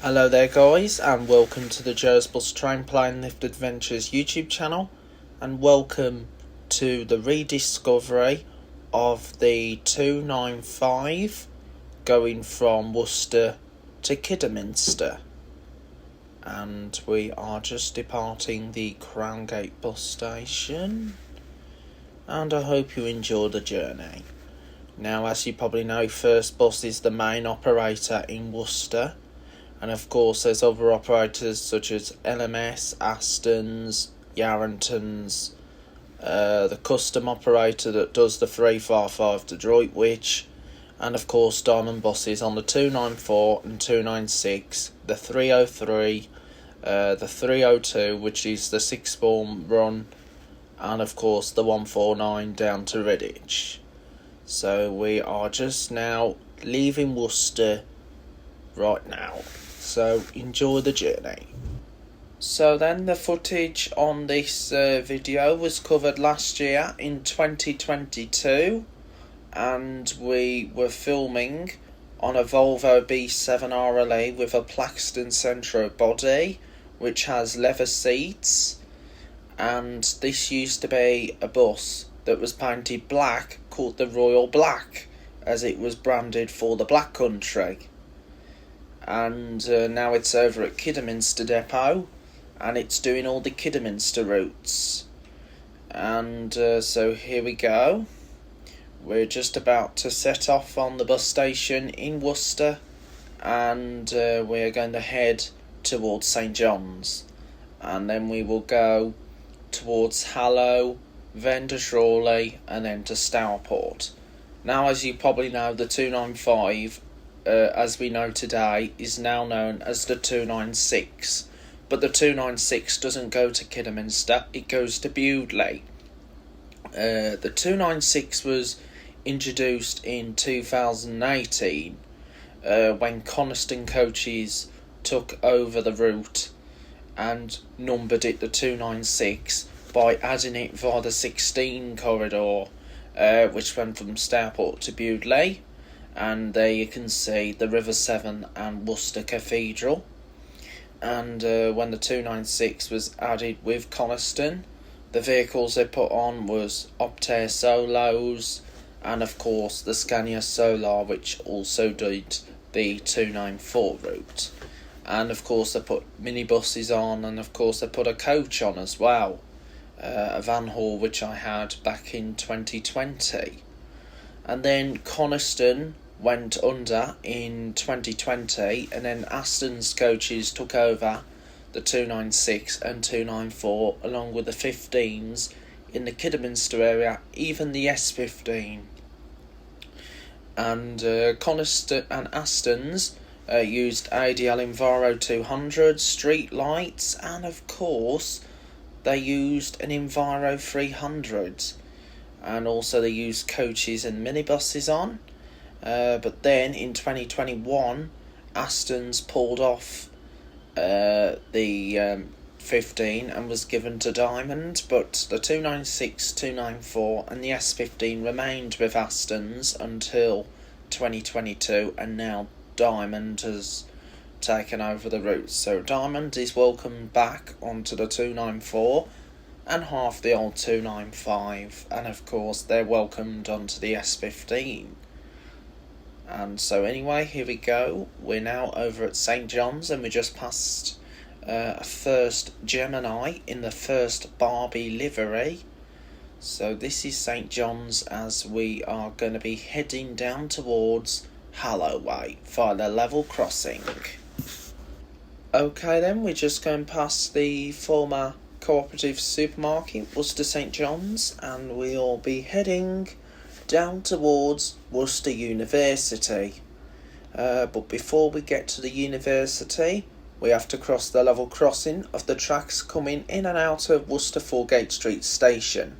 Hello there guys, and welcome to the Joe's Bus Train Plane Lift Adventures YouTube channel, and welcome to the rediscovery of the 295 going from Worcester to Kidderminster. And we are just departing the Crown Gate bus station, and I hope you enjoy the journey. Now, as you probably know, First Bus is the main operator in Worcester. And of course there's other operators such as LMS, Aston's, Yarrington's, the custom operator that does the 355 to Droitwich, and of course Diamond buses on the 294 and 296, the 303, the 302 which is the 6-form run, and of course the 149 down to Redditch. So we are just now leaving Worcester right now. So enjoy the journey. So then, the footage on this video was covered last year in 2022, and we were filming on a Volvo B7 RLE with a Plaxton Centro body which has leather seats, and this used to be a bus that was painted black called the Royal Black, as it was branded for the Black Country. And now it's over at Kidderminster depot, and it's doing all the Kidderminster routes. And so here we go. We're just about to set off on the bus station in Worcester, and we're going to head towards St John's, and then we will go towards Harlow, then to Shrawley, and then to Stourport. Now, as you probably know, the 295 as we know today, is now known as the 296. But the 296 doesn't go to Kidderminster, it goes to Bewdley. The 296 was introduced in 2018 when Coniston Coaches took over the route and numbered it the 296 by adding it via the 16 corridor, which went from Stourport to Bewdley. And there you can see the River Severn and Worcester Cathedral. And when the 296 was added with Coniston, the vehicles they put on was Optare Solos, and of course the Scania Solar, which also did the 294 route. And of course they put minibuses on, and of course they put a coach on as well, a van haul which I had back in 2020. And then Coniston went under in 2020, and then Aston's Coaches took over the 296 and 294 along with the 15s in the Kidderminster area, even the S15. And Coniston and Aston's used ADL Enviro 200 street lights, and of course they used an Enviro 300, and also they used coaches and minibuses on. But then in 2021, Aston's pulled off the 15 and was given to Diamond, but the 296, 294 and the S15 remained with Aston's until 2022, and now Diamond has taken over the route. So Diamond is welcomed back onto the 294 and half the old 295, and of course they're welcomed onto the S15. And so anyway, here we go. We're now over at St John's, and we just passed a first Gemini in the first Barbie livery. So this is St John's, as we are going to be heading down towards Holloway via the level crossing. Okay then, we're just going past the former cooperative supermarket, Worcester St John's, and we'll be heading down towards Worcester University. But before we get to the university, we have to cross the level crossing of the tracks coming in and out of Worcester Foregate Street station,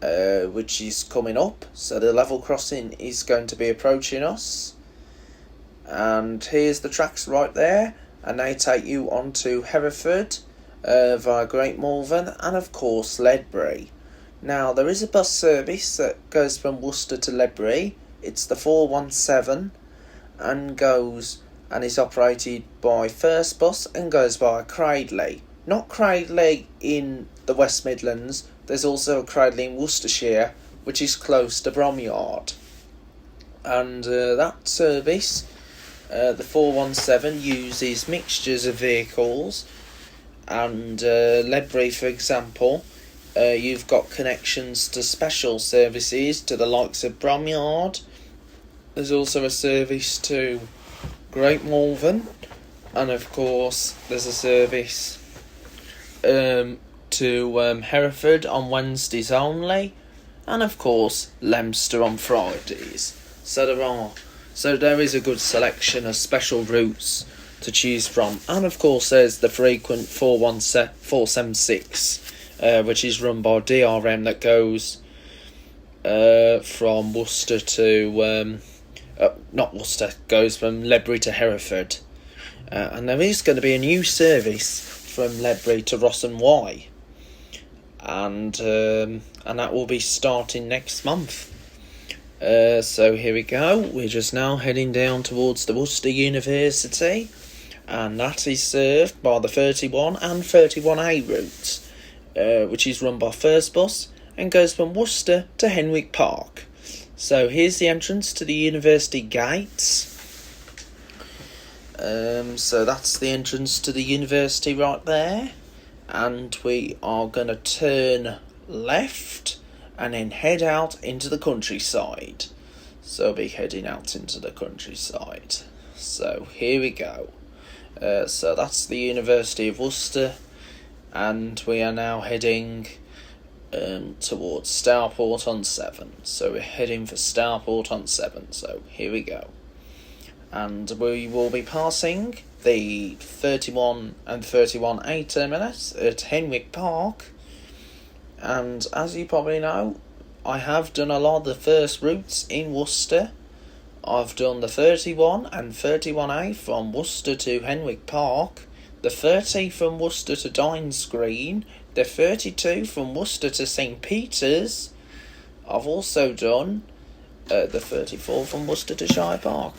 which is coming up. So the level crossing is going to be approaching us, and here's the tracks right there, and they take you on to Hereford via Great Malvern and of course Ledbury. Now, there is a bus service that goes from Worcester to Ledbury. It's the 417 and goes and is operated by First Bus and goes by Cradley. Not Cradley in the West Midlands, there's also a Cradley in Worcestershire, which is close to Bromyard. And that service, the 417, uses mixtures of vehicles, and Ledbury, for example, you've got connections to special services to the likes of Bromyard. There's also a service to Great Malvern, and of course there's a service to Hereford on Wednesdays only, and of course Leicester on Fridays. So there is a good selection of special routes to choose from, and of course there's the frequent 476, which is run by DRM, that goes from Worcester to not Worcester, goes from Ledbury to Hereford, and there is going to be a new service from Ledbury to Ross and Y, and that will be starting next month. So here we go. We're just now heading down towards the Worcester University, and that is served by the 31 and 31A routes, which is run by First Bus and goes from Worcester to Henwick Park. So here's the entrance to the university gates. So that's the entrance to the university right there, and we are going to turn left and then head out into the countryside. So we'll be heading out into the countryside. So here we go. So that's the University of Worcester, and we are now heading towards Stourport on 7. So we're heading for Stourport on 7. So here we go. And we will be passing the 31 and 31A terminus at Henwick Park. And as you probably know, I have done a lot of the first routes in Worcester. I've done the 31 and 31A from Worcester to Henwick Park, the 30 from Worcester to Dines Green, the 32 from Worcester to St Peter's. I've also done the 34 from Worcester to Shire Park.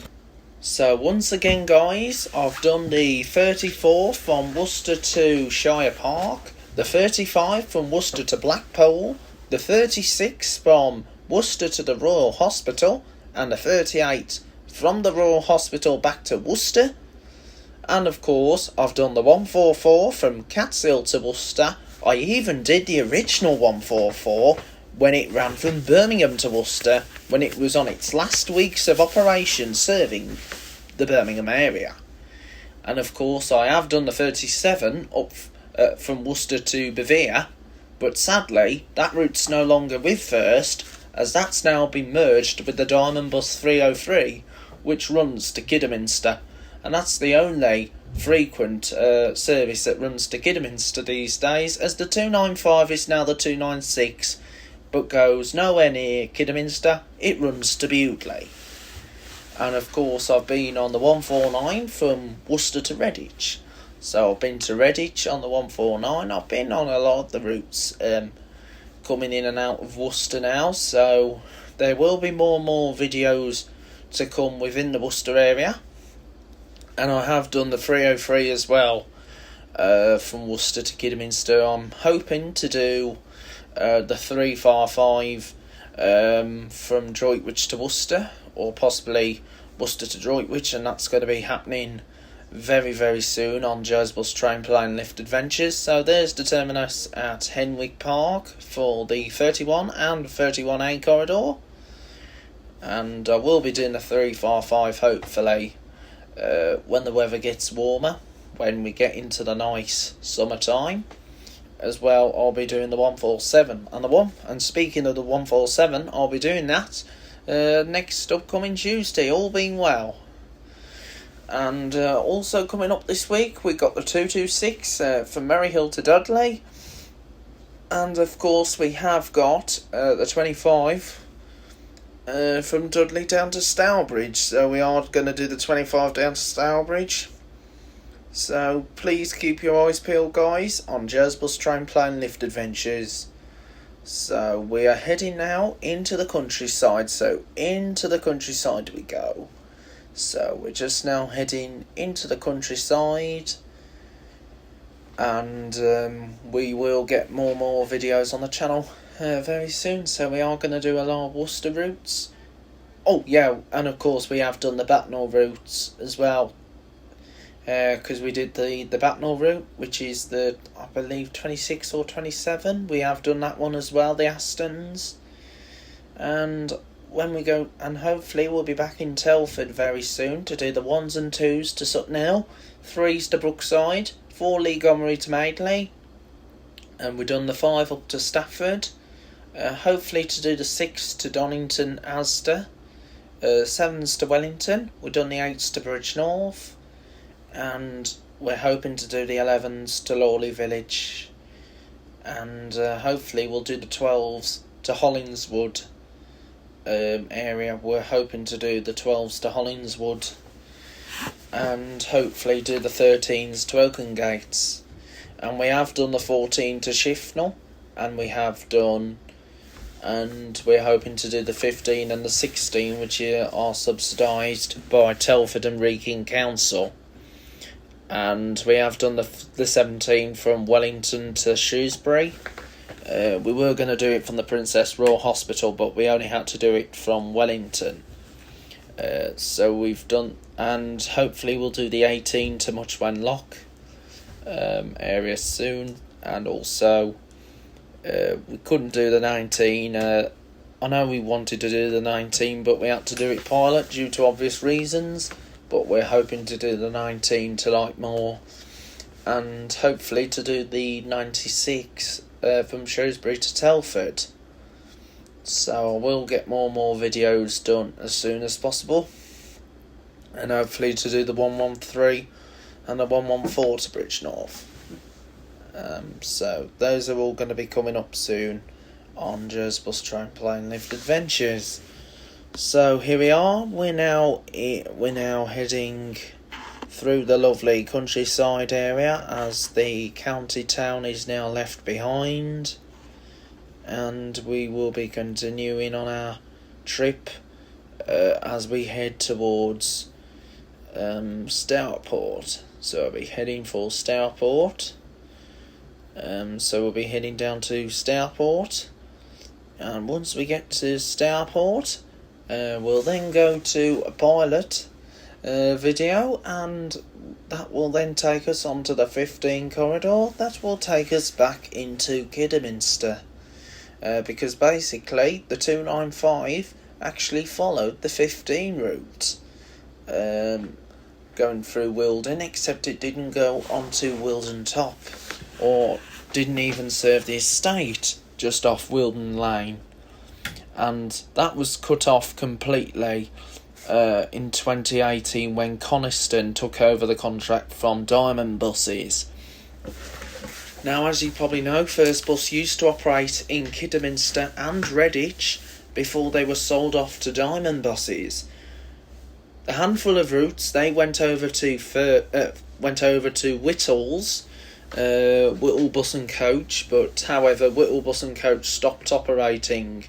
So once again guys, I've done the 34 from Worcester to Shire Park, the 35 from Worcester to Blackpool, the 36 from Worcester to the Royal Hospital, and the 38 from the Royal Hospital back to Worcester. And of course, I've done the 144 from Catshill to Worcester. I even did the original 144 when it ran from Birmingham to Worcester, when it was on its last weeks of operation serving the Birmingham area. And of course, I have done the 37 up from Worcester to Bevere, but sadly, that route's no longer with First, as that's now been merged with the Diamond Bus 303, which runs to Kidderminster, and that's the only frequent service that runs to Kidderminster these days, as the 295 is now the 296, but goes nowhere near Kidderminster. It runs to Bewdley. And of course, I've been on the 149 from Worcester to Redditch. So I've been to Redditch on the 149. I've been on a lot of the routes coming in and out of Worcester now, so there will be more and more videos to come within the Worcester area. And I have done the 303 as well, from Worcester to Kidderminster. I'm hoping to do the 355 from Droitwich to Worcester, or possibly Worcester to Droitwich, and that's going to be happening very, very soon on Jersbus Train Plan Lift Adventures. So there's the terminus at Henwick Park for the 31 and 31A corridor, and I will be doing the 355 hopefully when the weather gets warmer, when we get into the nice summertime. As well, I'll be doing the 147 and speaking of the 147, I'll be doing that next upcoming Tuesday, all being well. And also coming up this week, we got the 226 from Maryhill to Dudley, and of course we have got the 25 from Dudley down to Stourbridge. So we are going to do the 25 down to Stourbridge. So please keep your eyes peeled, guys, on Jersbus Train Plan Lift Adventures. So we are heading now into the countryside. So into the countryside we go. So we're just now heading into the countryside, and we will get more videos on the channel very soon. So we are going to do a lot of Worcester routes. Oh yeah, and of course we have done the Batnall routes as well, because we did the Batnall route, which is the, I believe, 26 or 27. We have done that one as well, the Astons. And when we go, and hopefully we'll be back in Telford very soon to do the 1s and 2s to Sutton Hill, 3s to Brookside, 4 Lee Gomery to Madeley, and we've done the 5 up to Stafford. Hopefully to do the 6 to Donington, Asda, 7s to Wellington. We've done the 8s to Bridgnorth, and we're hoping to do the 11s to Lawley Village, and hopefully we'll do the 12s to Hollingswood area. We're hoping to do the 12s to Hollingswood, and hopefully do the 13s to Oakengates. And we have done the 14 to Shifnal, and we're hoping to do the 15 and the 16, which are subsidised by Telford and Wrekin Council. And we have done the 17 from Wellington to Shrewsbury. We were going to do it from the Princess Royal Hospital, but we only had to do it from Wellington. So we've done, and hopefully we'll do the 18 to Muchwan Lock area soon. And also we couldn't do the 19. I know we wanted to do the 19, but we had to do it pilot due to obvious reasons. But we're hoping to do the 19 to Lightmoor, and hopefully to do the 96 from Shrewsbury to Telford. So I will get more videos done as soon as possible, and hopefully to do the 113 and the 114 to Bridgnorth. So those are all going to be coming up soon on Jersbus Train Plane Lift Adventures. So here we are. We're now heading through the lovely countryside area, as the county town is now left behind, and we will be continuing on our trip as we head towards Stourport. So we'll be heading for Stourport. So we'll be heading down to Stourport, and once we get to Stourport, we'll then go to a pilot video, and that will then take us onto the 15 corridor. That will take us back into Kidderminster, because basically the 295 actually followed the 15 route, going through Wilden, except it didn't go onto Wilden Top, or didn't even serve the estate just off Wilden Lane. And that was cut off completely in 2018 when Coniston took over the contract from Diamond Buses. Now, as you probably know, First Bus used to operate in Kidderminster and Redditch before they were sold off to Diamond Buses. A handful of routes they went over to Whittle's, Whittle Bus and Coach, but however Whittle Bus and Coach stopped operating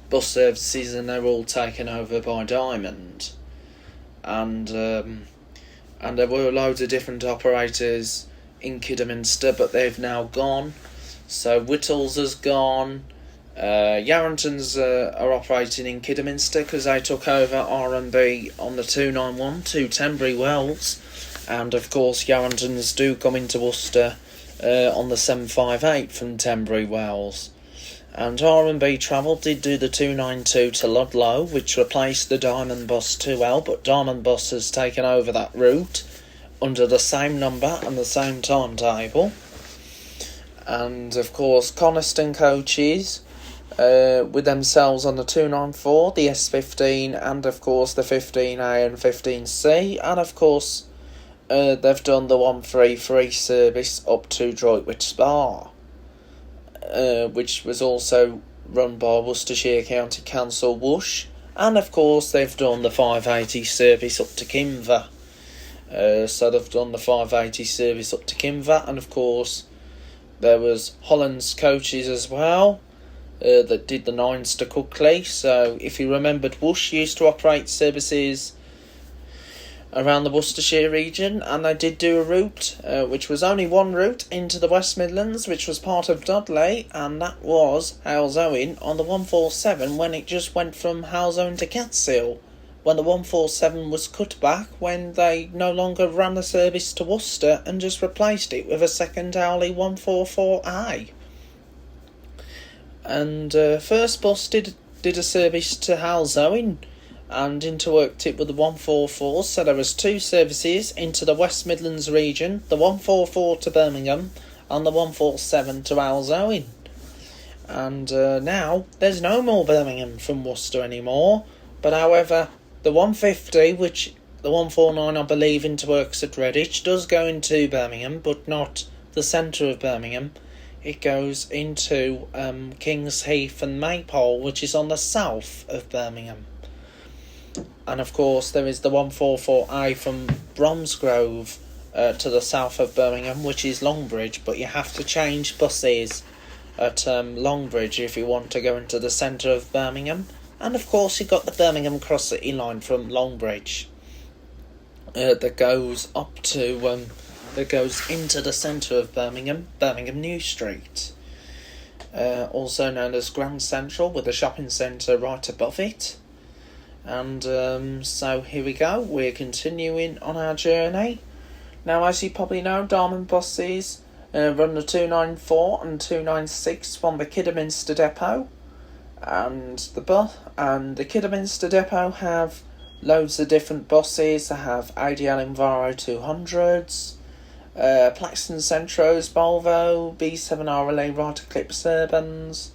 bus services, and they're all taken over by Diamond, and there were loads of different operators in Kidderminster, but they've now gone. So Whittle's has gone. Yarrington's are operating in Kidderminster because they took over R&B on the 291 to Tenbury Wells, and of course Yarrington's do come into Worcester on the 758 from Tenbury Wells. And R&B Travel did do the 292 to Ludlow, which replaced the Diamond Bus 2L, but Diamond Bus has taken over that route under the same number and the same timetable. And of course Coniston coaches with themselves on the 294, the S15, and of course the 15A and 15C, and of course they've done the 133 service up to Droitwich Spa, which was also run by Worcestershire County Council Woosh, and of course they've done the 580 service up to Kimver. So they've done the 580 service up to Kimver, and of course there was Holland's coaches as well, that did the 9s to Cookley. So if you remembered, Woosh used to operate services around the Worcestershire region, and they did do a route, which was only one route into the West Midlands, which was part of Dudley, and that was Halesowen on the 147 when it just went from Halesowen to Catskill, when the 147 was cut back when they no longer ran the service to Worcester and just replaced it with a second hourly 144A. And first bus did a service to Halesowen and interworked it with the 144, so there was two services into the West Midlands region, the 144 to Birmingham and the 147 to Halesowen. And now there's no more Birmingham from Worcester anymore, but however the 150, which the 149 I believe interworks at Redditch, does go into Birmingham, but not the centre of Birmingham. It goes into Kings Heath and Maypole, which is on the south of Birmingham. And of course there is the 144A from Bromsgrove to the south of Birmingham, which is Longbridge, but you have to change buses at Longbridge if you want to go into the centre of Birmingham. And of course you've got the Birmingham Cross City line from Longbridge that goes up to that goes into the centre of Birmingham, Birmingham New Street, also known as Grand Central, with a shopping centre right above it. And so here we go, we're continuing on our journey. Now, as you probably know, Diamond buses run the 294 and 296 from the Kidderminster depot, and the Kidderminster depot have loads of different buses. They have ADL Enviro 200s, Plaxton Centros, Volvo, B7 RLA Right Eclipse Urbans,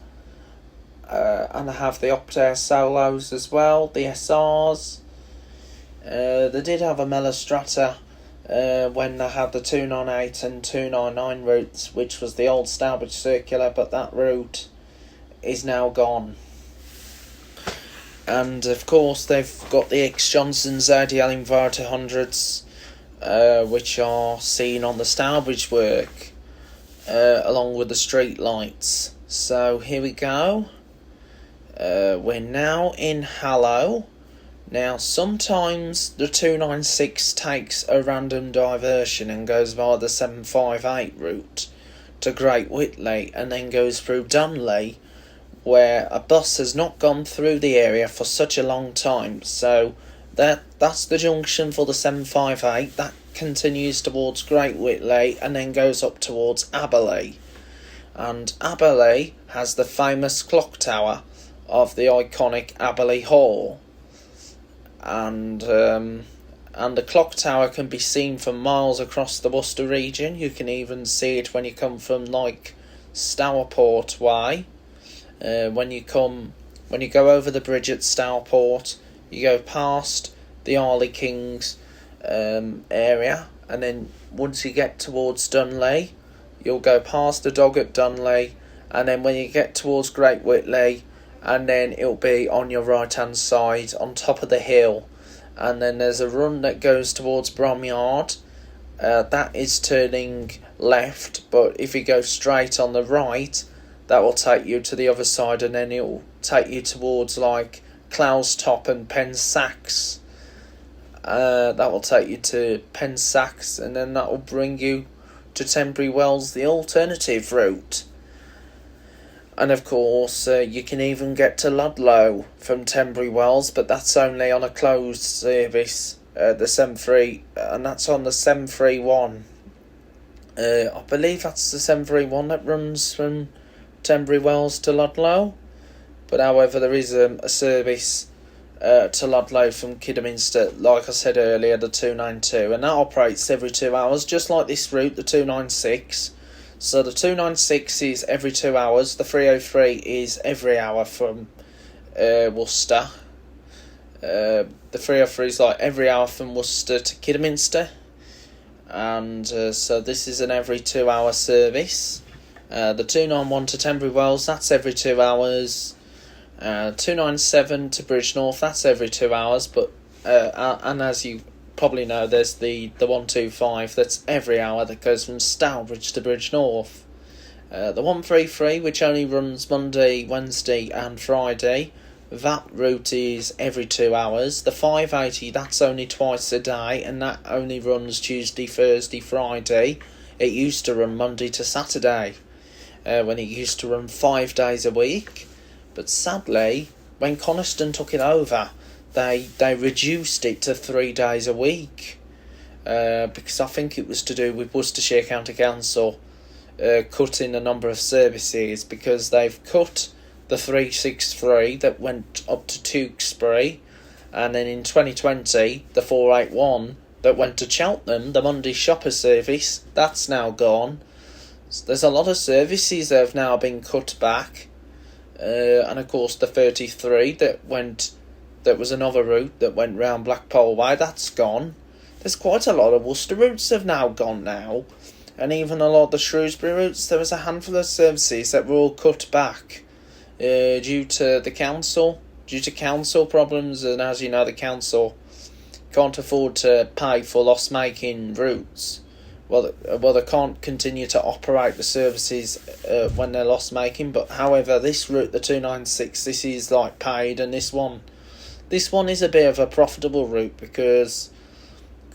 and they have the Optare Solos as well, the SRs. They did have a Melostrata when they had the 298 and 299 routes, which was the old Stourport circular, but that route is now gone. And of course they've got the X Johnson's ADL Enviro 200s, which are seen on the Stourbridge work, along with the street lights. So here we go. We're now in Hallow. Now sometimes the 296 takes a random diversion and goes via the 758 route to Great Whitley and then goes through Dunley, where a bus has not gone through the area for such a long time. So that's the junction for the 758. That continues towards Great Whitley and then goes up towards Aberley. And Aberley has the famous clock tower of the iconic Aberley Hall. And the clock tower can be seen from miles across the Worcester region. You can even see it when you come from like Stourport way. When you go over the bridge at Stourport, you go past the Arley Kings area, and then once you get towards Dunley, you'll go past the dog at Dunley, and then when you get towards Great Whitley, and then it'll be on your right hand side on top of the hill, and then there's a run that goes towards Bromyard. That is turning left, but if you go straight on the right, that will take you to the other side, and then it'll take you towards like Clowstop and Pensacks. That will take you to Pensacks, and then that will bring you to Tenbury Wells, the alternative route. And of course, you can even get to Ludlow from Tenbury Wells, but that's only on a closed service, the 73, and that's on the 731. I believe that's the 731 that runs from Tenbury Wells to Ludlow. But however, there is a service to Ludlow from Kidderminster, like I said earlier, the 292, and that operates every 2 hours, just like this route, the 296. So the 296 is every 2 hours, the 303 is every hour from Worcester. The 303 is like every hour from Worcester to Kidderminster, and so this is an every 2 hour service. The 291 to Tenbury Wells, that's every 2 hours. 297 to Bridgnorth, that's every 2 hours, but and as you probably know, there's the 125 that's every hour that goes from Stourbridge to Bridgnorth. The 133, which only runs Monday, Wednesday and Friday, that route is every 2 hours. The 580, that's only twice a day, and that only runs Tuesday, Thursday, Friday. It used to run Monday to Saturday, when it used to run 5 days a week. But sadly, when Coniston took it over, they reduced it to 3 days a week, because I think it was to do with Worcestershire County Council cutting the number of services, because they've cut the 363 that went up to Tewkesbury, and then in 2020 the 481 that went to Cheltenham, the Monday shopper service, that's now gone. So there's a lot of services that have now been cut back, and of course the 33 that was another route that went round Blackpool Way, that's gone. There's quite a lot of Worcester routes have now gone now, and even a lot of the Shrewsbury routes. There was a handful of services that were all cut back due to council problems, and as you know, the council can't afford to pay for loss-making routes. Well, they can't continue to operate the services when they're loss-making. But however, this route, the 296, this is like paid, and this one is a bit of a profitable route because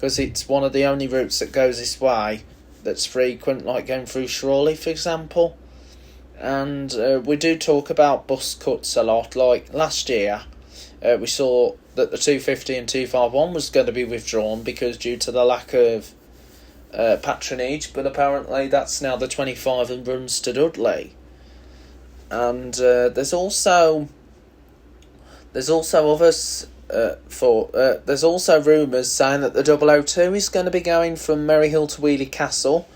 it's one of the only routes that goes this way that's frequent, like going through Shrawley, for example. And we do talk about bus cuts a lot. Like last year, we saw that the 250 and 251 was going to be withdrawn because due to the lack of patronage, but apparently that's now the 25 and runs to Dudley. And there's also others. There's also rumours saying that the 002 is going to be going from Maryhill to Wheely Castle,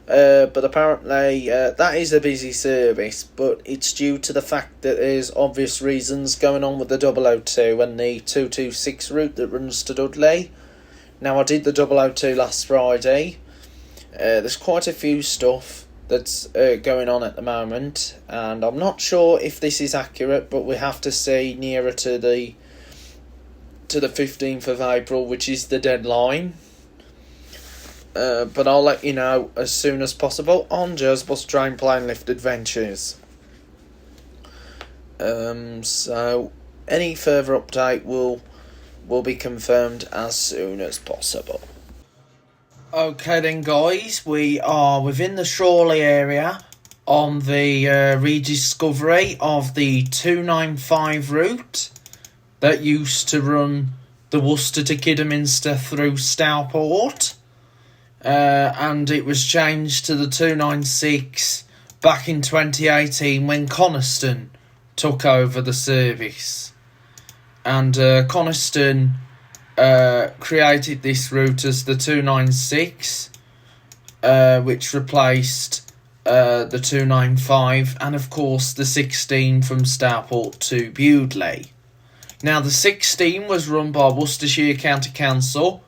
but apparently that is a busy service, but it's due to the fact that there's obvious reasons going on with the 002 and the 226 route that runs to Dudley. Now, I did the 002 last Friday. There's quite a few stuff that's going on at the moment, and I'm not sure if this is accurate, but we have to see nearer to the 15th of April, which is the deadline. But I'll let you know as soon as possible on Jersbus Train Plane Lift Adventures. So any further update will be confirmed as soon as possible. Okay then, guys, we are within the Shrawley area on the rediscovery of the 295 route that used to run the Worcester to Kidderminster through Stourport, and it was changed to the 296 back in 2018 when Coniston took over the service. And Coniston created this route as the 296, which replaced the 295 and of course the 16 from Stourport to Bewdley. Now, the 16 was run by Worcestershire County Council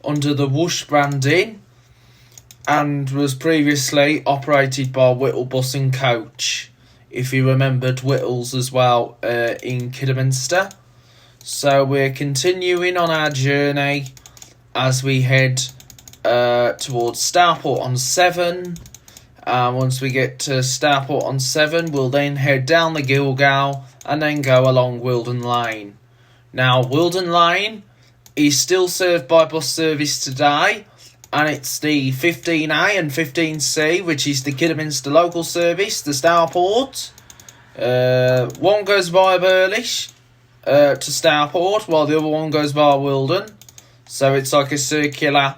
under the Whoosh branding and was previously operated by Whittle Bus and Coach, if you remembered Whittles as well in Kidderminster. So we're continuing on our journey as we head towards Stourport on 7. Once we get to Stourport on 7, we'll then head down the Gilgal and then go along Wilden Lane. Now, Wilden Lane is still served by bus service today, and it's the 15A and 15C, which is the Kidderminster local service, the Stourport. One goes by Burlish to Stourport, while the other one goes by Wilden. So it's like a circular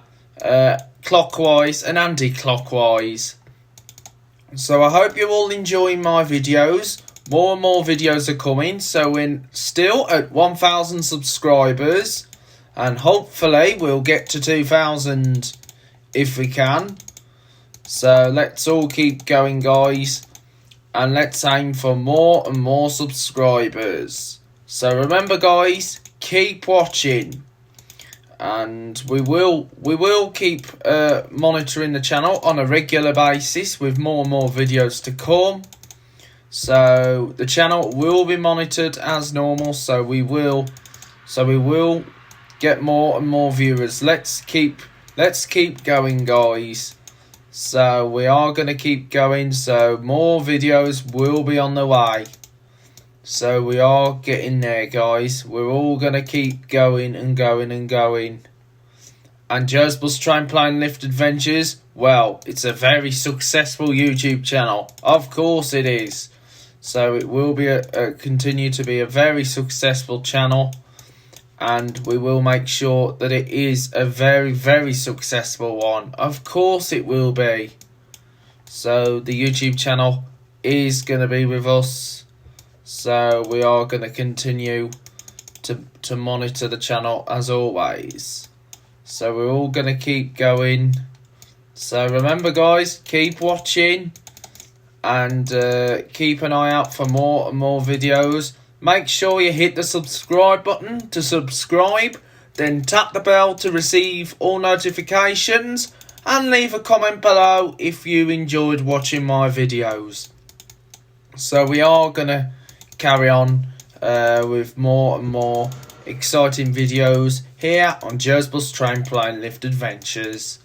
clockwise and anti-clockwise. So I hope you're all enjoying my videos. More and more videos are coming, so we're still at 1,000 subscribers, and hopefully we'll get to 2,000 if we can. So let's all keep going, guys, and let's aim for more and more subscribers. So remember, guys, keep watching, and we will keep monitoring the channel on a regular basis with more and more videos to come. So the channel will be monitored as normal, so we will get more and more viewers. Let's keep going, guys. So we are going to keep going, so more videos will be on the way. So we are getting there, guys. We're all going to keep going and going and going. And Joe's Bus Train Plane Lift Adventures, well, it's a very successful YouTube channel. Of course it is. So it will be continue to be a very successful channel. And we will make sure that it is a very, very successful one. Of course it will be. So the YouTube channel is going to be with us. So we are going to continue to monitor the channel as always. So we're all going to keep going. So remember, guys, keep watching and keep an eye out for more and more videos. Make sure you hit the subscribe button to subscribe. Then tap the bell to receive all notifications. And leave a comment below if you enjoyed watching my videos. So we are going to carry on with more and more exciting videos here on Joe's Bus Train Plane Lift Adventures.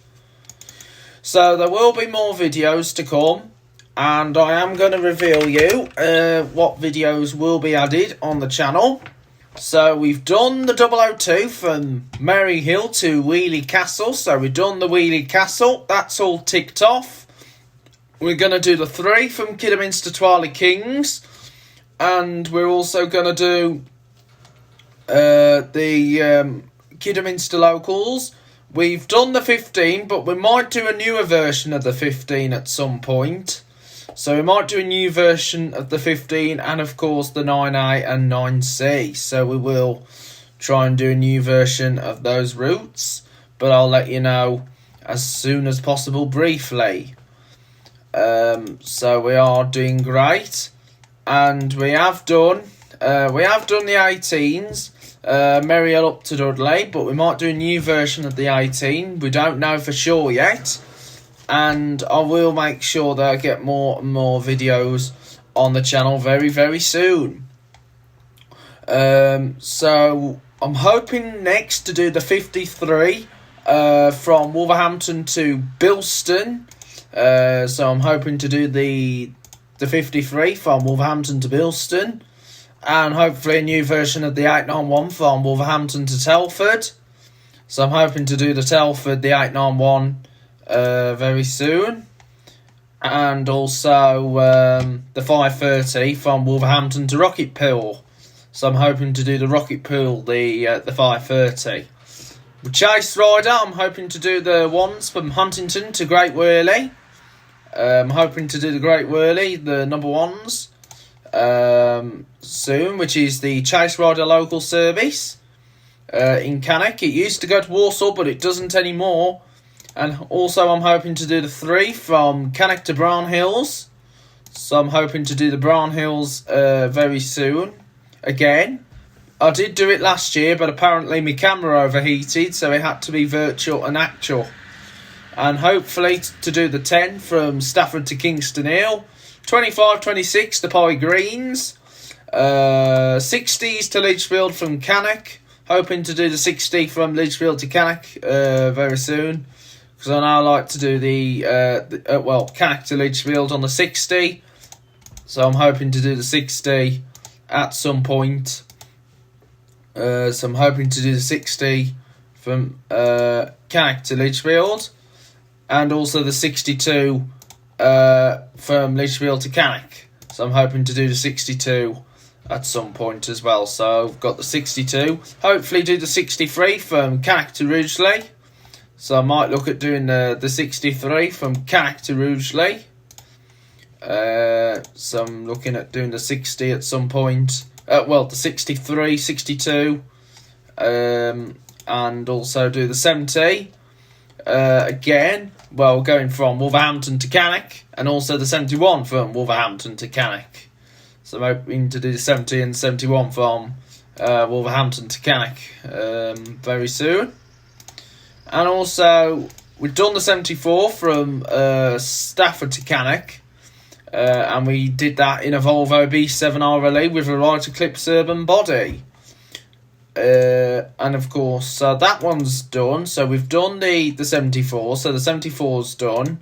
So there will be more videos to come, and I am going to reveal you what videos will be added on the channel. So we've done the 002 from Merry Hill to Wheelie Castle. So we've done the Wheelie Castle. That's all ticked off. We're going to do the 3 from Kidderminster to Twilight Kings. And we're also going to do the Kidderminster locals. We've done the 15, but we might do a newer version of the 15 at some point. So we might do a new version of the 15 and, of course, the 9A and 9C. So we will try and do a new version of those routes. But I'll let you know as soon as possible briefly. So we are doing great. And we have done the 18s. Merry Hill up to Dudley. But we might do a new version of the 18. We don't know for sure yet. And I will make sure that I get more and more videos on the channel very, very soon. So I'm hoping next to do the 53 from Wolverhampton to Bilston. So I'm hoping to do the 53 from Wolverhampton to Bilston. And hopefully a new version of the 891 from Wolverhampton to Telford. So I'm hoping to do the Telford, the 891 very soon. And also the 530 from Wolverhampton to Rocketpool. So I'm hoping to do the Rocketpool, the 530. With Chase Rider, I'm hoping to do the ones from Huntington to Great Worley. I'm hoping to do the Great Worley, the number ones, soon, which is the Chase Rider local service in Cannock. It used to go to Warsaw, but it doesn't anymore. And also I'm hoping to do the 3 from Cannock to Brown Hills. So I'm hoping to do the Brown Hills very soon. Again, I did do it last year, but apparently my camera overheated, so it had to be virtual and actual. And hopefully to do the 10 from Stafford to Kingston Hill. 25, 26 to Pye Greens. 60s to Lichfield from Cannock. Hoping to do the 60 from Lichfield to Cannock very soon. Because I know I like to do the Cannock to Lichfield on the 60. So I'm hoping to do the 60 at some point. So I'm hoping to do the 60 from Cannock to Lichfield. And also the 62 from Lichfield to Cannock. So I'm hoping to do the 62 at some point as well. So I've got the 62. Hopefully do the 63 from Cannock to Rugeley. So I might look at doing the 63 from Cannock to Rugeley. So I'm looking at doing the 60 at some point. The 63, 62. And also do the 70. Again, going from Wolverhampton to Cannock. And also the 71 from Wolverhampton to Cannock. So I'm hoping to do the 70 and 71 from Wolverhampton to Cannock very soon. And also, we've done the 74 from Stafford to Cannock. And we did that in a Volvo B7 RLE with a right eclipse urban body. And of course, so that one's done. So we've done the 74. So the 74's done.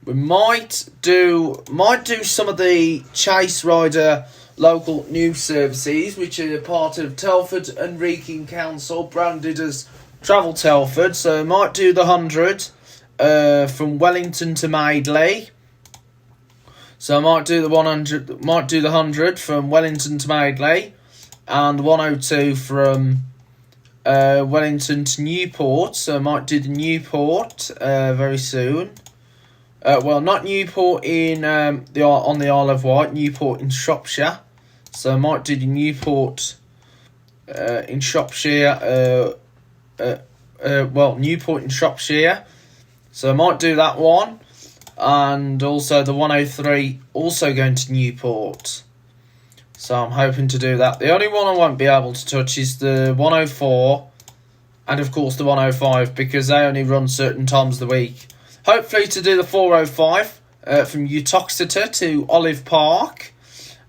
we might do some of the Chase Rider local news services, which are part of Telford and Wrekin Council, branded as Travel Telford. So we might do the 100 from Wellington to Madeley. So I might do the 100 from Wellington to Madeley, and 102 from Wellington to Newport. So I might do the Newport very soon. Well, not Newport in on the Isle of Wight, Newport in Shropshire. So I might do the Newport in Shropshire. Newport in Shropshire. So I might do that one, and also the 103 also going to Newport. So I'm hoping to do that. The only one I won't be able to touch is the 104, and of course the 105, because they only run certain times of the week. Hopefully to do the 405 from Uttoxeter to Olive Park,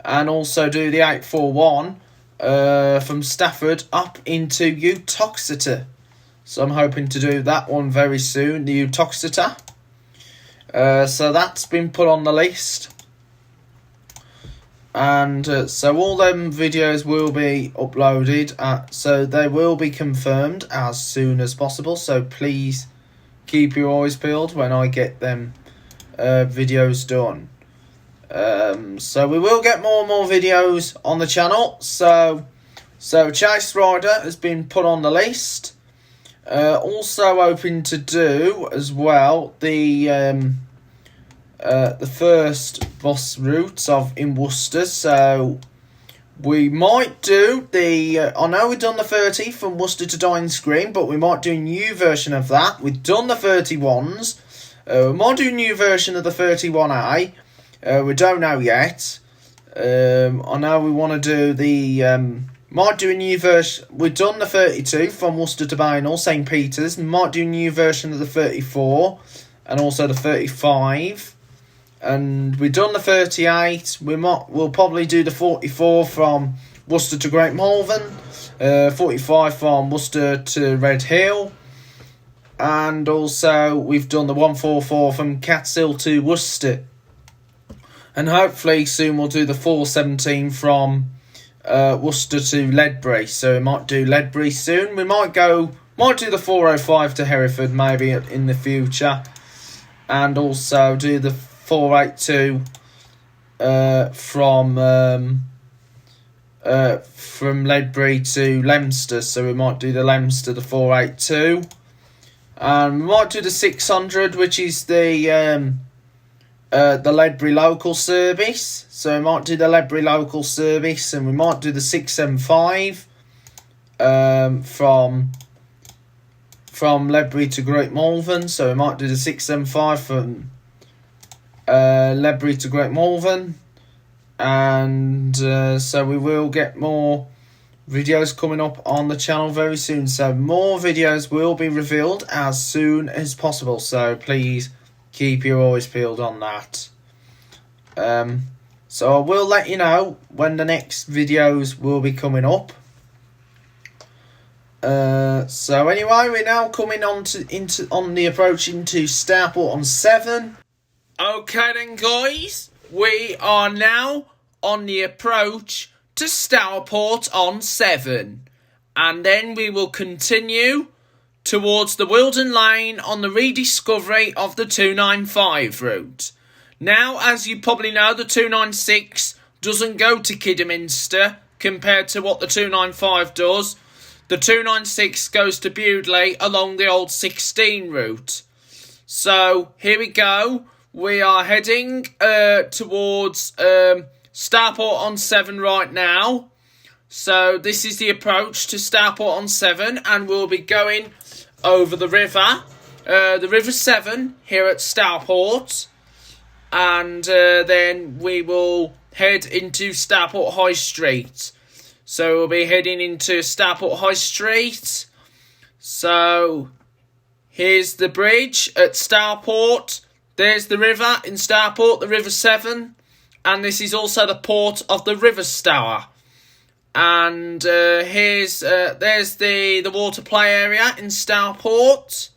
and also do the 841 from Stafford up into Uttoxeter. So I'm hoping to do that one very soon, the Uttoxeter. So that's been put on the list. And so all them videos will be uploaded. So they will be confirmed as soon as possible. So please keep your eyes peeled when I get them videos done. So we will get more and more videos on the channel. So Chase Rider has been put on the list. Also hoping to do as well the first bus routes in Worcester. So we might do the I know we've done the 30 from Worcester to Dines Green, but we might do a new version of that. We've done the 31s. We might do a new version of the 31A. We don't know yet. I know we want to do the might do a new version. We've done the 32 from Worcester to Bainall, St Peter's. We might do a new version of the 34 and also the 35. And we've done the 38. We'll probably do the 44 from Worcester to Great Malvern, 45 from Worcester to Red Hill, and also we've done the 144 from Catshill to Worcester. And hopefully soon we'll do the 417 from Worcester to Ledbury. So we might do Ledbury soon. We might do the 405 to Hereford maybe in the future, and also do the 482 from Ledbury to Leicester. So we might do the Leicester, the 482, and we might do the 600, which is the Ledbury local service. So we might do the Ledbury local service, and we might do the 675 from Ledbury to Great Malvern. So we might do the 675 from Ledbury to Great Malvern, and so we will get more videos coming up on the channel very soon. So more videos will be revealed as soon as possible. So please keep your eyes peeled on that. So I will let you know when the next videos will be coming up. So anyway, we're now coming on the approach into Stourport on 7. Okay then, guys, we are now on the approach to Stourport on 7, and then we will continue towards the Wilden Lane on the rediscovery of the 295 route. Now, as you probably know, the 296 doesn't go to Kidderminster compared to what the 295 does. The 296 goes to Bewdley along the old 16 route. So here we go. We are heading towards Stourport on 7 right now. So this is the approach to Stourport on 7, and we'll be going over the river Severn here at Stourport, and then we will head into Stourport High Street. So we'll be heading into Stourport High Street. So here's the bridge at Stourport. There's the river in Stourport, the River Severn, and this is also the port of the River Stour. And there's the water play area in Stourport,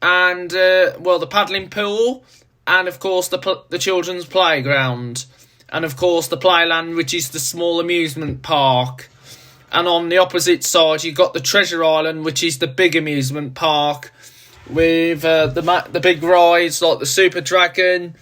and the paddling pool, and of course the children's playground, and of course the Playland, which is the small amusement park. And on the opposite side, you've got the Treasure Island, which is the big amusement park, with the big rides like the Super Dragon,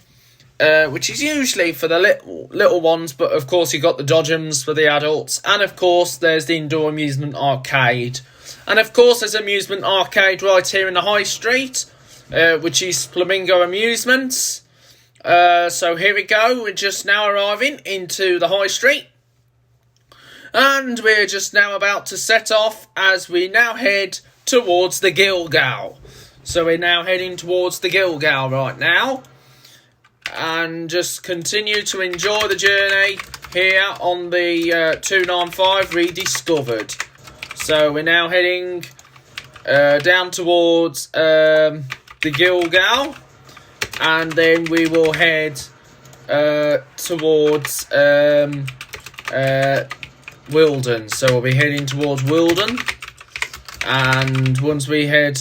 which is usually for the little ones, but of course you've got the Dodgems for the adults, and of course there's the indoor amusement arcade, and of course there's amusement arcade right here in the High Street, which is Flamingo Amusements. So here we go, we're just now arriving into the High Street, and we're just now about to set off as we now head towards the Gilgal. So we're now heading towards the Gilgal right now, and just continue to enjoy the journey here on the 295 Rediscovered. So we're now heading down towards the Gilgal, and then we will head towards Wilden. So we'll be heading towards Wilden, and once we head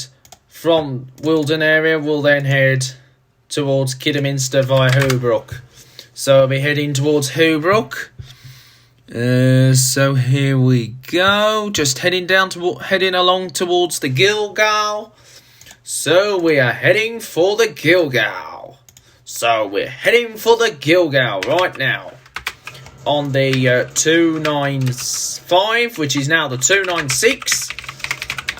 from Wilden area, we'll then head towards Kidderminster via Hoobrook. So we'll be heading towards Hoobrook. So here we go, just heading along towards the Gilgal. So we are heading for the Gilgal. So we're heading for the Gilgal right now on the 295, which is now the 296,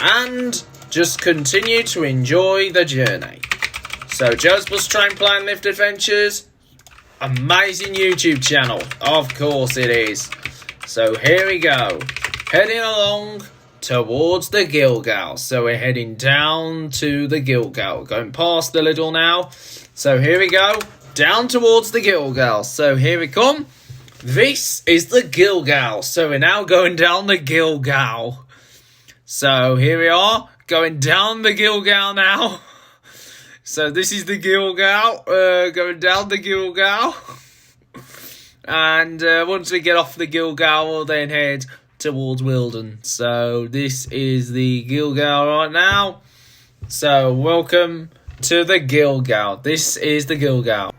and just continue to enjoy the journey. So Joe's Bus Train Plan Lift Adventures, amazing YouTube channel, of course it is. So here we go, heading along towards the Gilgal. So we're heading down to the Gilgal, going past the Lidl now. So here we go, down towards the Gilgal. So here we come. This is the Gilgal. So we're now going down the Gilgal. So here we are, going down the Gilgal now. So this is the Gilgal, going down the Gilgal. And once we get off the Gilgal, we'll then head towards Wilden. So this is the Gilgal right now. So welcome to the Gilgal. This is the Gilgal.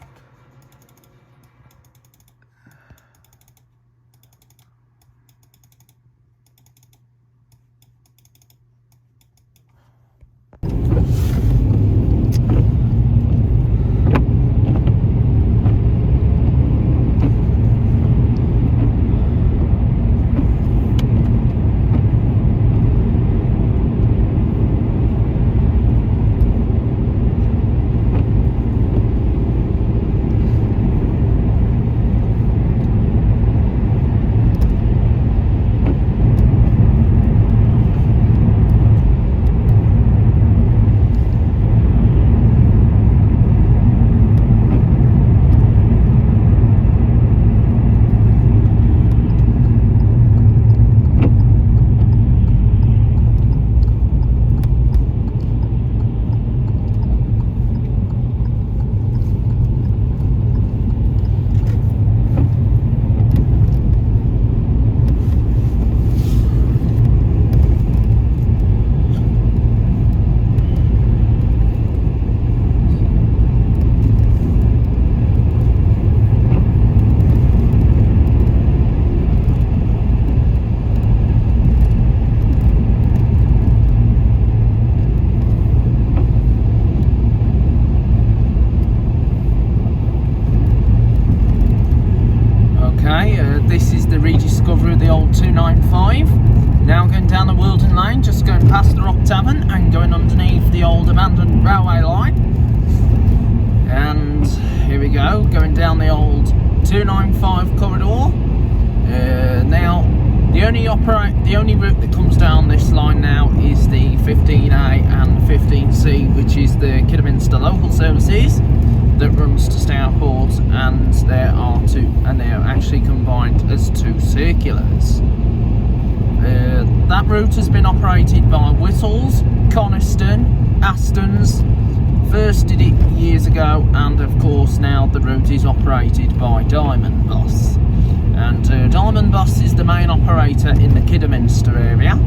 This is the Rediscovery of the old 295. Now going down the Wilden Lane, just going past the Rock Tavern and going underneath the old abandoned railway line. And here we go, going down the old 295 corridor. Now the only route that comes down this line now is the 15A and 15C, which is the Kidderminster local services that runs to Stourport, and they are actually combined as two circulars. That route has been operated by Whittles, Coniston, Astons. First did it years ago, and of course now the route is operated by Diamond Bus. And Diamond Bus is the main operator in the Kidderminster area.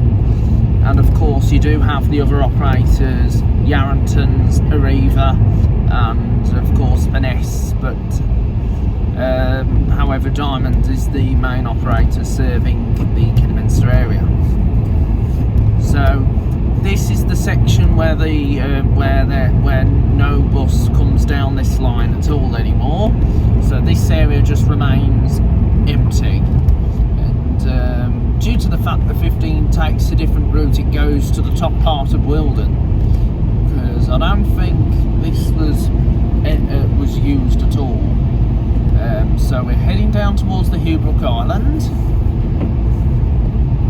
And of course you do have the other operators, Yarrington's, Arena, Retriever, and of course Finesse, but however Diamond is the main operator serving the Kidderminster area. So this is the section where where no bus comes down this line at all anymore. So this area just remains empty, and due to the fact that 15 takes a different route, it goes to the top part of Wilden, because I don't think this was used at all. So we're heading down towards the Hubrook Island.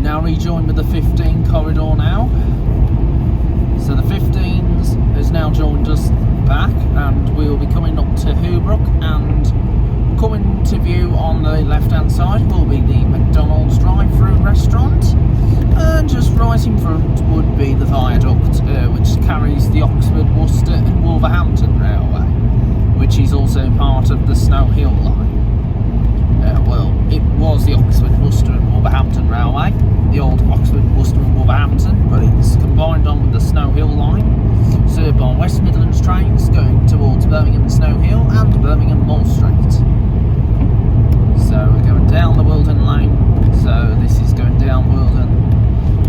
Now rejoined with the 15 corridor now. So the 15s has now joined us back, and we'll be coming up to Hubrook, and coming to view on the left hand side will be the McDonald's drive-through restaurant, and just right in front would be the viaduct which carries the Oxford, Worcester and Wolverhampton Railway, which is also part of the Snow Hill line. Well, it was the Oxford, Worcester and Wolverhampton Railway, the old Oxford, Worcester and Wolverhampton, but it's combined on with the Snow Hill line, served by West Midlands trains going towards Birmingham and Snow Hill and Birmingham Mall Street. So we're going down the Wilden lane, so this is going down Wilden,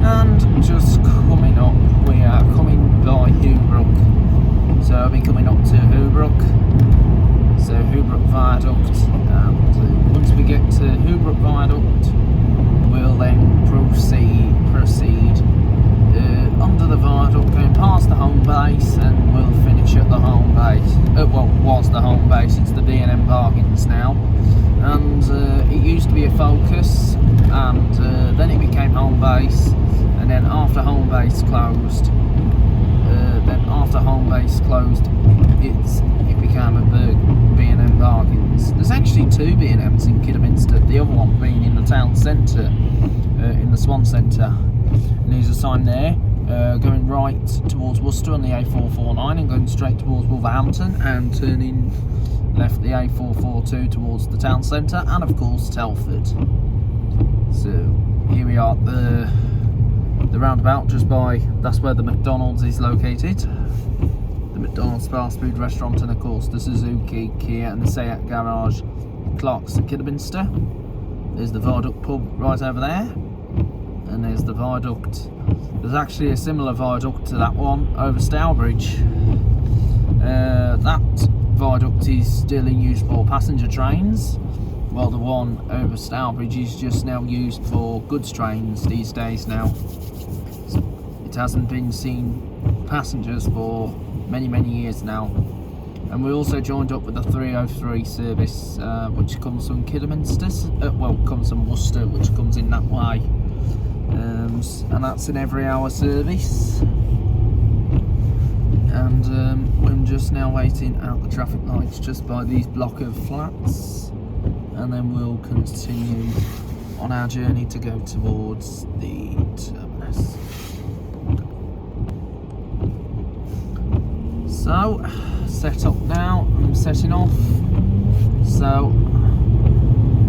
and just coming up, we are coming by Hubrook. So I'll be coming up to Hubrook, so Hubrook Viaduct, and once we get to Hubrook Viaduct, we'll then proceed under the viaduct, going past the home base, and we'll finish at the home base. Well, was the home base, it's the B&M Bargains now, and it used to be a Focus, and then it became home base, and then after home base closed, it became a B&M Bargains. There's actually two B&Ms in Kidderminster, the other one being in the town centre, in the Swan Centre. And there's a sign there, going right towards Worcester on the A449 and going straight towards Wolverhampton, and turning left the A442 towards the town centre, and of course Telford. So here we are at the roundabout, just by, that's where the McDonald's is located, the McDonald's fast food restaurant, and of course the Suzuki, Kia and the Seat garage, Clark's at Kidderminster. There's the Viaduct pub right over there, and there's the viaduct. There's actually a similar viaduct to that one over Stourbridge. That viaduct is still in use for passenger trains, while the one over Stourbridge is just now used for goods trains these days now. It hasn't been seen passengers for many years now. And we also joined up with the 303 service, which comes from Kidderminster, comes from Worcester, which comes in that way, and that's an every hour service. And we're just now waiting at the traffic lights just by these block of flats, and then we'll continue on our journey to go towards the terminus. So, set up now, I'm setting off. So,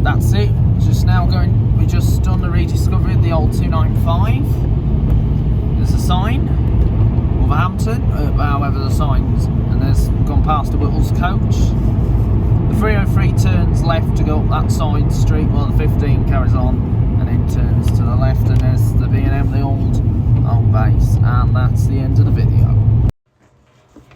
that's it. Just now going, we just done the Rediscovered of the old 295. There's a sign, Wolverhampton, however the signs, and there's gone past the Whittles coach. The 303 turns left to go up that side street, while the 15 carries on and then turns to the left, and there's the B&M, the old home base, and that's the end of the video.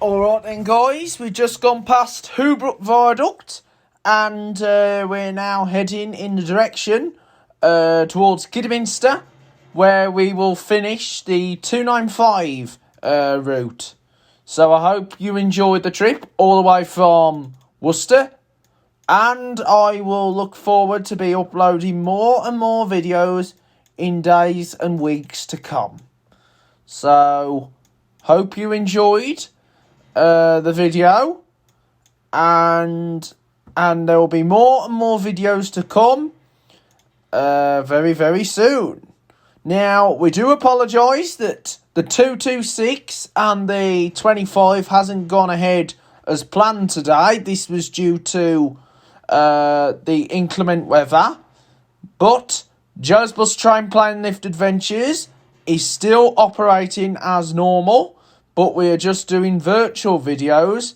Alright then guys, we've just gone past Hubrook Viaduct, and we're now heading in the direction towards Kidderminster, where we will finish the 295 route. So I hope you enjoyed the trip all the way from Worcester, and I will look forward to be uploading more and more videos in days and weeks to come. So hope you enjoyed the video, and there will be more and more videos to come very soon. Now, we do apologise that the 226 and the 25 hasn't gone ahead as planned today. This was due to the inclement weather, but Joe's Bus Train Plane Lift Adventures is still operating as normal. but we are just doing virtual videos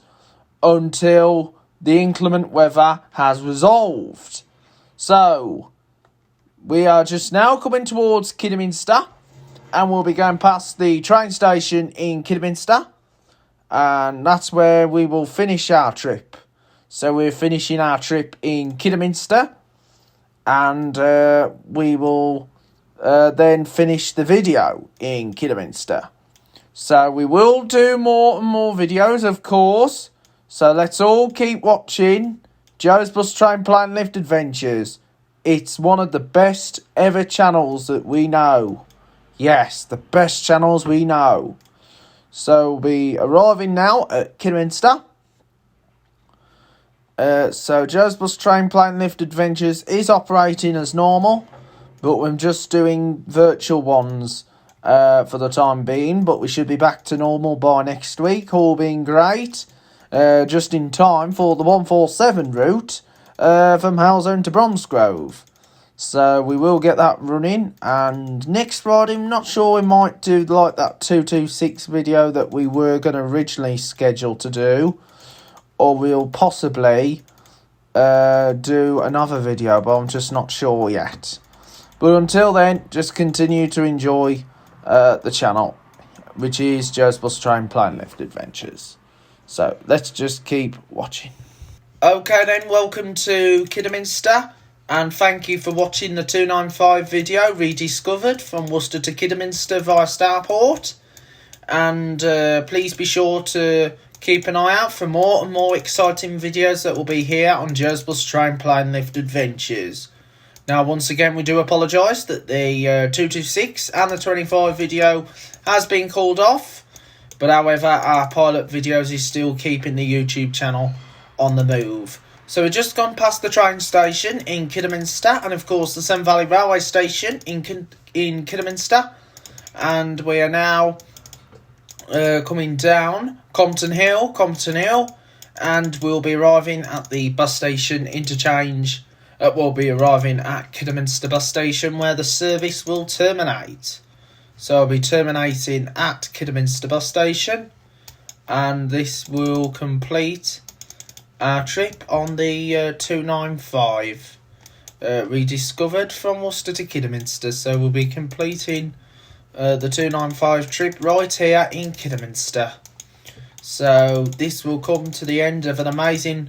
until the inclement weather has resolved. So, we are just now coming towards Kidderminster, and we'll be going past the train station in Kidderminster, and that's where we will finish our trip. So we're finishing our trip in Kidderminster, and we will then finish the video in Kidderminster. So we will do more and more videos, of course. So let's all keep watching Joe's Bus Train Plane Lift Adventures. It's one of the best ever channels that we know. Yes, the best channels we know. So we'll be arriving now at Kidderminster. So Joe's Bus Train Plane Lift Adventures is operating as normal, but we're just doing virtual ones for the time being. But we should be back to normal by next week, all being great. Just in time for the 147 route from Halzone to Bromsgrove. So we will get that running. And next Friday, I'm not sure, we might do like that 226 video that we were going to originally schedule to do. Or we'll possibly do another video, but I'm just not sure yet. But until then, just continue to enjoy the channel, which is Joe's Bus Train Plane Lift Adventures. So let's just keep watching. Okay then, welcome to Kidderminster, and thank you for watching the 295 video, Rediscovered, from Worcester to Kidderminster via Stourport. And please be sure to keep an eye out for more and more exciting videos that will be here on Joe's Bus Train Plane Lift Adventures. Now, once again, we do apologise that the 226 and the 25 video has been called off. But however, our pilot videos is still keeping the YouTube channel on the move. So we've just gone past the train station in Kidderminster, and of course the Severn Valley Railway Station in Kidderminster. And we are now coming down Compton Hill, and we'll be arriving at the bus station interchange. We'll be arriving at Kidderminster bus station, where the service will terminate. So I'll be terminating at Kidderminster bus station, and this will complete our trip on the 295 Rediscovered from Worcester to Kidderminster. So we'll be completing the 295 trip right here in Kidderminster. So this will come to the end of an amazing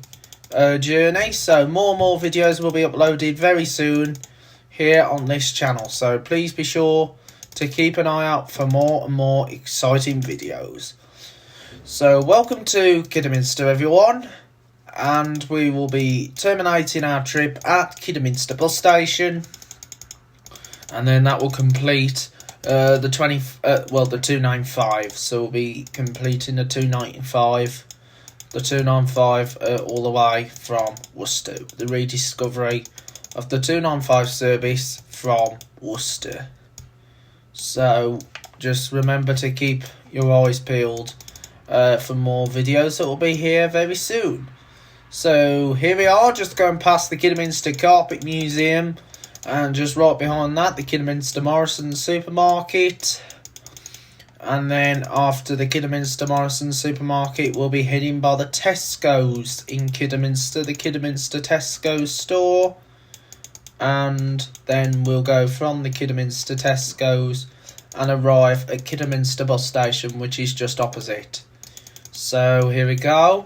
journey. So more and more videos will be uploaded very soon here on this channel. So please be sure to keep an eye out for more and more exciting videos. So welcome to Kidderminster, everyone, and we will be terminating our trip at Kidderminster bus station, and then that will complete the 295. So we'll be completing the 295 all the way from Worcester, the rediscovery of the 295 service from Worcester. So just remember to keep your eyes peeled for more videos that will be here very soon. So here we are, just going past the Kidderminster Carpet Museum, and just right behind that the Kidderminster Morrison Supermarket. And then after the Kidderminster Morrison Supermarket, we'll be heading by the Tesco's in Kidderminster, the Kidderminster Tesco's store. And then we'll go from the Kidderminster Tesco's and arrive at Kidderminster bus station, which is just opposite. So here we go.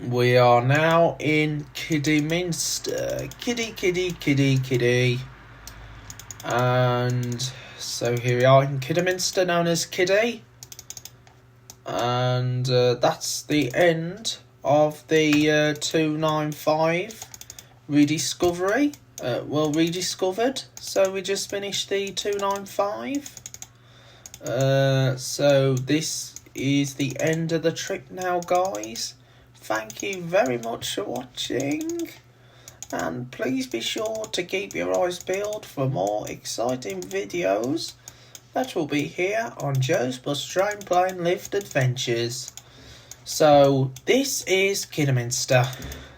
We are now in Kidderminster. Kiddy. And so here we are in Kidderminster, known as Kiddy. And that's the end of the 295 rediscovery. Rediscovered. So we just finished the 295. So this is the end of the trip now, guys. Thank you very much for watching, and please be sure to keep your eyes peeled for more exciting videos that will be here on Joe's Bus Train Plane Lift Adventures. So this is Kidderminster.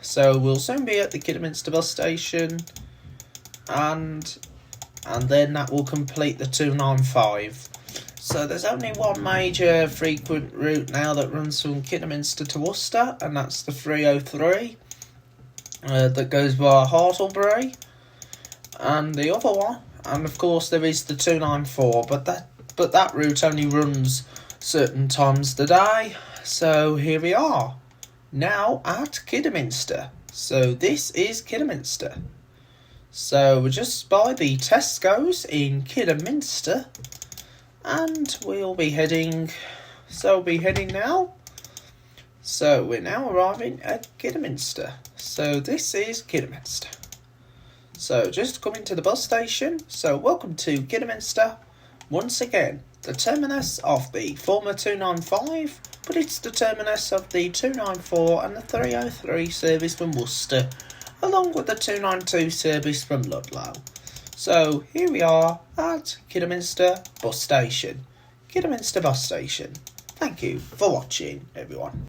So we'll soon be at the Kidderminster bus station, and then that will complete the 295. So there's only one major frequent route now that runs from Kidderminster to Worcester, and that's the 303 that goes via Hartlebury, and the other one, and of course there is the 294, but that route only runs certain times of the day. So here we are, now at Kidderminster. So this is Kidderminster. So we're just by the Tesco's in Kidderminster, and we'll be heading now. So we're now arriving at Kidderminster. So this is Kidderminster. So just coming to the bus station. So welcome to Kidderminster. Once again, the terminus of the former 295, but it's the terminus of the 294 and the 303 service from Worcester, along with the 292 service from Ludlow. So here we are at Kidderminster bus station. Kidderminster bus station. Thank you for watching, everyone.